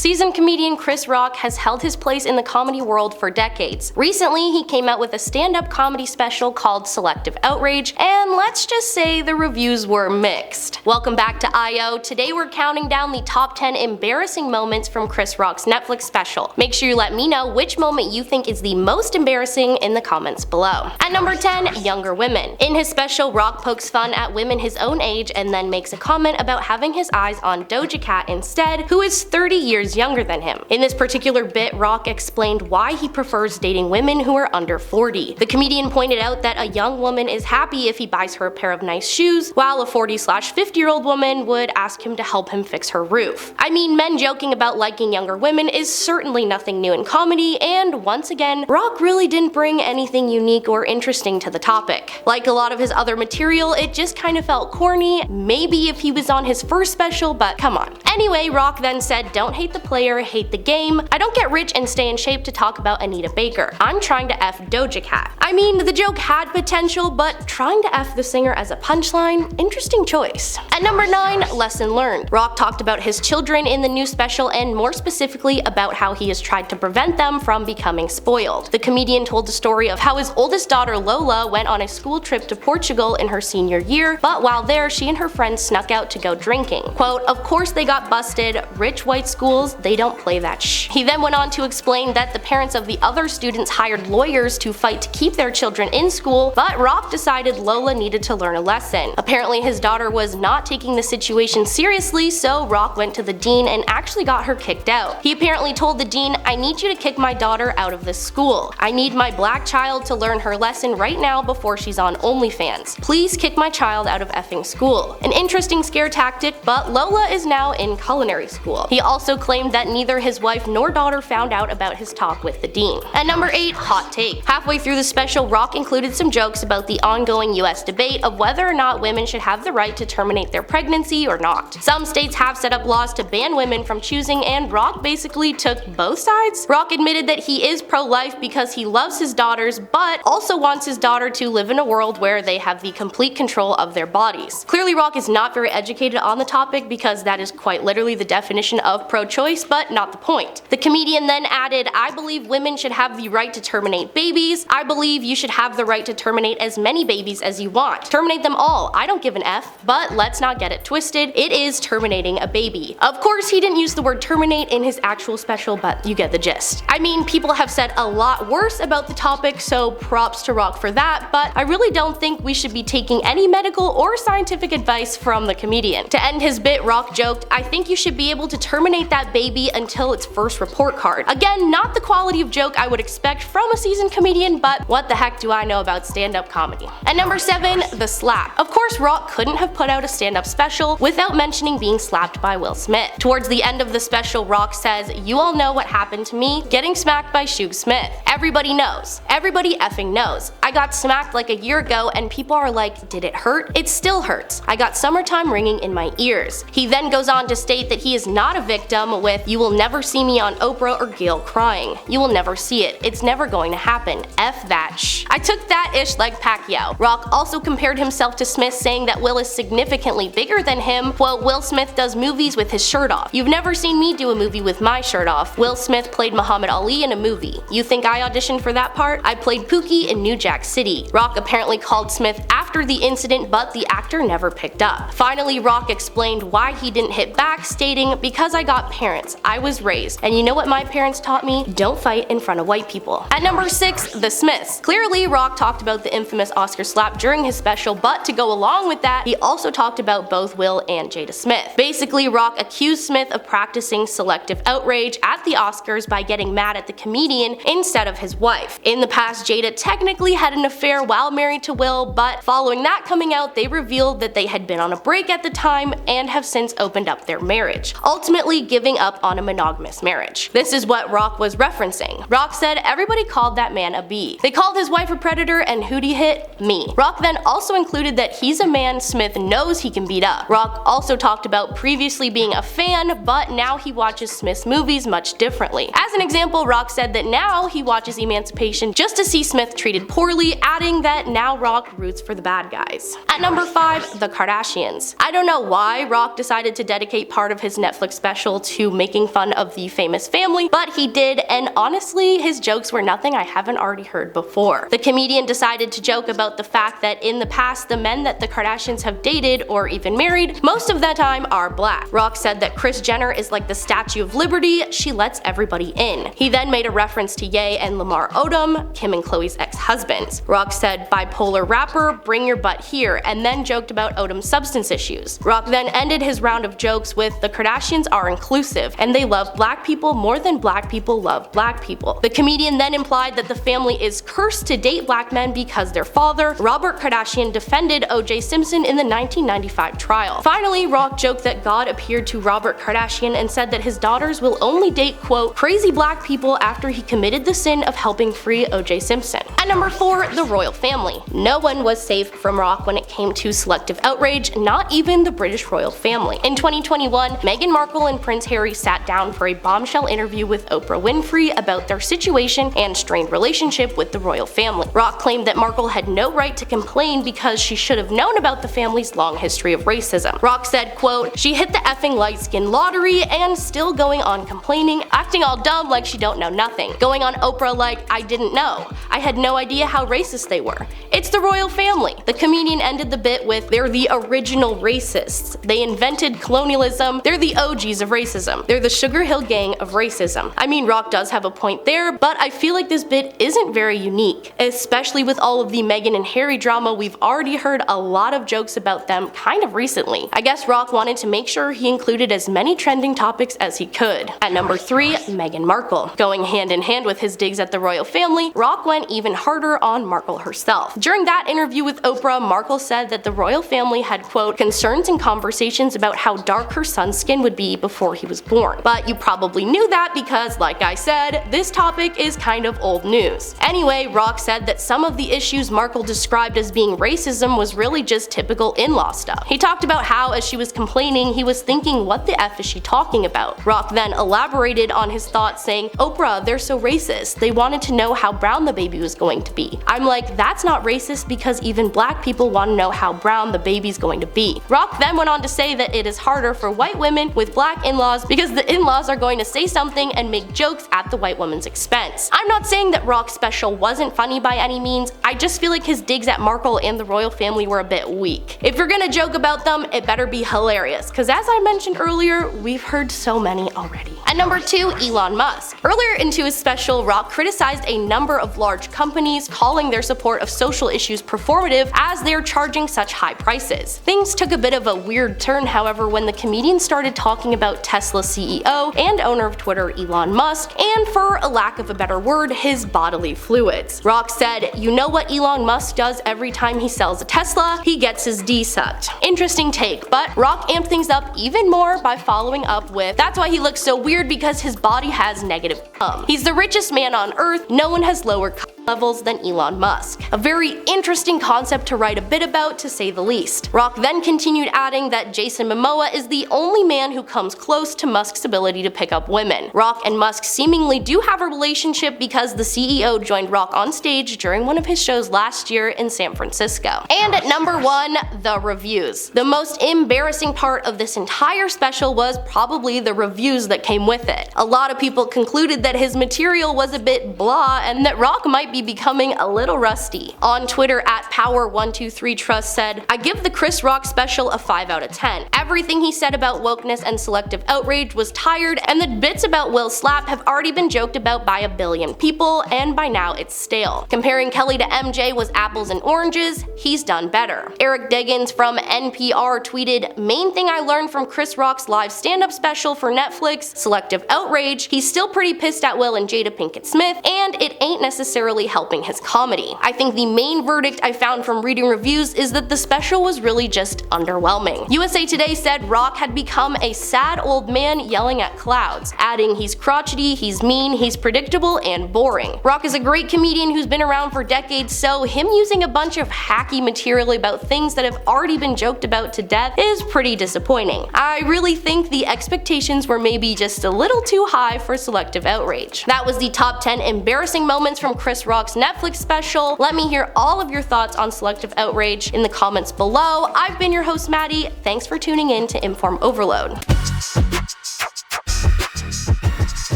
Seasoned comedian Chris Rock has held his place in the comedy world for decades. Recently, he came out with a stand-up comedy special called Selective Outrage, and let's just say the reviews were mixed. Welcome back to I.O. Today we're counting down the top 10 embarrassing moments from Chris Rock's Netflix special. Make sure you let me know which moment you think is the most embarrassing in the comments below. At number 10, younger women. In his special, Rock pokes fun at women his own age and then makes a comment about having his eyes on Doja Cat instead, who is 30 years younger than him. In this particular bit, Rock explained why he prefers dating women who are under 40. The comedian pointed out that a young woman is happy if he buys her a pair of nice shoes, while a 40/50-year-old woman would ask him to help him fix her roof. I mean, men joking about liking younger women is certainly nothing new in comedy, and once again, Rock really didn't bring anything unique or interesting to the topic. Like a lot of his other material, it just kind of felt corny, maybe if he was on his first special, but come on. Anyway, Rock then said, "Don't hate the player, hate the game. I don't get rich and stay in shape to talk about Anita Baker. I'm trying to F Doja Cat." I mean, the joke had potential, but trying to F the singer as a punchline? Interesting choice. At number 9, lesson learned. Rock talked about his children in the new special and more specifically about how he has tried to prevent them from becoming spoiled. The comedian told the story of how his oldest daughter Lola went on a school trip to Portugal in her senior year, but while there, she and her friends snuck out to go drinking. Quote, "Of course they got busted. Rich white schools, they don't play that shh." He then went on to explain that the parents of the other students hired lawyers to fight to keep their children in school, but Rock decided Lola needed to learn a lesson. Apparently his daughter was not taking the situation seriously, so Rock went to the dean and actually got her kicked out. He apparently told the dean, "I need you to kick my daughter out of this school. I need my black child to learn her lesson right now before she's on OnlyFans. Please kick my child out of effing school." An interesting scare tactic, but Lola is now in culinary school. He also claimed that neither his wife nor daughter found out about his talk with the dean. At number 8, hot take. Halfway through the special, Rock included some jokes about the ongoing US debate of whether or not women should have the right to terminate their pregnancy or not. Some states have set up laws to ban women from choosing, and Rock basically took both sides. Rock admitted that he is pro-life because he loves his daughters, but also wants his daughter to live in a world where they have the complete control of their bodies. Clearly Rock is not very educated on the topic because that is quite literally the definition of pro-choice, but not the point. The comedian then added, "I believe women should have the right to terminate babies. I believe you should have the right to terminate as many babies as you want. Terminate them all, I don't give an F, but let's not get it twisted, it is terminating a baby." Of course he didn't use the word terminate in his actual special, but you get the gist. I mean, people have said a lot worse about the topic, so props to Rock for that, but I really don't think we should be taking any medical or scientific advice from the comedian. To end his bit, Rock joked, "I think you should be able to terminate that baby until its first report card." Again, not the quality of joke I would expect from a seasoned comedian, but what the heck do I know about stand-up comedy? At number 7, the slap. Of course, Rock couldn't have put out a stand-up special without mentioning being slapped by Will Smith. Towards the end of the special, Rock says, "You all know what happened to me, getting smacked by Suge Smith. Everybody knows. Everybody effing knows. I got smacked like a year ago and people are like, did it hurt? It still hurts. I got summertime ringing in my ears." He then goes on to state that he is not a victim with, "You will never see me on Oprah or Gayle crying. You will never see it. It's never going to happen. F that shh." I took that ish like Pacquiao. Rock also compared himself to Smith, saying that Will is significantly bigger than him. Quote, "Will Smith does movies with his shirt off. You've never seen me do a movie with my shirt off. Will Smith played Muhammad Ali in a movie. You think I auditioned for that part? I played Pookie in New Jack City." Rock apparently called Smith after the incident, but the actor never picked up. Finally, Rock explained why he didn't hit back, stating, "Because I got parents. I was raised. And you know what my parents taught me? Don't fight in front of white people." At number 6, the Smiths. Clearly, Rock talked about the infamous Oscar slap during his special, but to go along with that, he also talked about both Will and Jada Smith. Basically, Rock accused Smith of practicing selective outrage at the Oscars by getting mad at the comedian instead of his wife. In the past, Jada technically had an affair while married to Will, but following that coming out, they revealed that they had been on a break at the time and have since opened up their marriage, ultimately giving up on a monogamous marriage. This is what Rock was referencing. Rock said, "Everybody called that man a bee. They called his wife a predator, and who'd he hit? Me." Rock then also included that he's a man Smith knows he can beat up. Rock also talked about previously being a fan, but now he watches Smith's movies much differently. As an example, Rock said that now he watches Emancipation just to see Smith treated poorly, adding that now Rock roots for the bad bad guys. At number 5, the Kardashians. I don't know why Rock decided to dedicate part of his Netflix special to making fun of the famous family, but he did, and honestly, his jokes were nothing I haven't already heard before. The comedian decided to joke about the fact that in the past, the men that the Kardashians have dated or even married, most of the time are black. Rock said that Kris Jenner is like the Statue of Liberty, she lets everybody in. He then made a reference to Ye and Lamar Odom, Kim and Khloe's ex-husbands. Rock said, bipolar rapper, bring your butt here, and then joked about Odom's substance issues. Rock then ended his round of jokes with, the Kardashians are inclusive, and they love black people more than black people love black people. The comedian then implied that the family is cursed to date black men because their father, Robert Kardashian, defended O.J. Simpson in the 1995 trial. Finally, Rock joked that God appeared to Robert Kardashian and said that his daughters will only date, quote, crazy black people after he committed the sin of helping free O.J. Simpson. At number 4, the royal family. No one was safe from Rock when it came to selective outrage, not even the British royal family. In 2021, Meghan Markle and Prince Harry sat down for a bombshell interview with Oprah Winfrey about their situation and strained relationship with the royal family. Rock claimed that Markle had no right to complain because she should have known about the family's long history of racism. Rock said, quote, she hit the effing light-skin lottery and still going on complaining, acting all dumb like she don't know nothing. Going on Oprah like, I didn't know. I had no idea how racist they were. It's the royal family. The comedian ended the bit with, they're the original racists. They invented colonialism. They're the OGs of racism. They're the Sugar Hill Gang of racism. I mean, Rock does have a point there, but I feel like this bit isn't very unique. Especially with all of the Meghan and Harry drama, we've already heard a lot of jokes about them kind of recently. I guess Rock wanted to make sure he included as many trending topics as he could. At number 3, Meghan Markle. Going hand in hand with his digs at the royal family, Rock went even harder on Markle herself. During that interview with Oprah, Markle said that the royal family had, quote, concerns and conversations about how dark her son's skin would be before he was born. But you probably knew that because, like I said, this topic is kind of old news. Anyway, Rock said that some of the issues Markle described as being racism was really just typical in-law stuff. He talked about how, as she was complaining, he was thinking, what the F is she talking about? Rock then elaborated on his thoughts saying, Oprah, they're so racist. They wanted to know how brown the baby was going to be. I'm like, that's not racist because even black people want to know how brown the baby's going to be. Rock then went on to say that it is harder for white women with black in-laws because the in-laws are going to say something and make jokes at the white woman's expense. I'm not saying that Rock's special wasn't funny by any means, I just feel like his digs at Markle and the royal family were a bit weak. If you're gonna joke about them, it better be hilarious, cause as I mentioned earlier, we've heard so many already. At number 2, Elon Musk. Earlier into his special, Rock criticized a number of large companies, calling their support of social issues performative as they're charging such high prices. Things took a bit of a weird turn, however, when the comedian started talking about Tesla CEO and owner of Twitter, Elon Musk, and for a lack of a better word, his bodily fluids. Rock said, you know what Elon Musk does every time he sells a Tesla? He gets his D sucked. Interesting take, but Rock amped things up even more by following up with, that's why he looks so weird because his body has negative cum. He's the richest man on earth, no one has lower cum levels than Elon Musk. A very interesting concept to write a bit about, to say the least. Rock then continued adding that Jason Momoa is the only man who comes close to Musk's ability to pick up women. Rock and Musk seemingly do have a relationship because the CEO joined Rock on stage during one of his shows last year in San Francisco. And at number 1, the reviews. The most embarrassing part of this entire special was probably the reviews that came with it. A lot of people concluded that his material was a bit blah and that Rock might be becoming a little rusty. On Twitter, at Power123Trust said, I give the Chris Rock special a 5 out of 10. Everything he said about wokeness and selective outrage was tired, and the bits about Will Slap have already been joked about by a billion people, and by now it's stale. Comparing Kelly to MJ was apples and oranges, he's done better. Eric Deggans from NPR tweeted, main thing I learned from Chris Rock's live stand-up special for Netflix, Selective Outrage, he's still pretty pissed at Will and Jada Pinkett Smith, and it ain't necessarily helping his comedy. I think the main verdict I found from reading reviews is that the special was really just underwhelming. USA Today said Rock had become a sad old man yelling at clouds, adding he's crotchety, he's mean, he's predictable, and boring. Rock is a great comedian who's been around for decades, so him using a bunch of hacky material about things that have already been joked about to death is pretty disappointing. I really think the expectations were maybe just a little too high for Selective Outrage. That was the top 10 embarrassing moments from Chris Rock's Netflix special. Let me hear all of your thoughts on Selective Outrage in the comments below. I've been your host, Maddie. Thanks for tuning in to Inform Overload.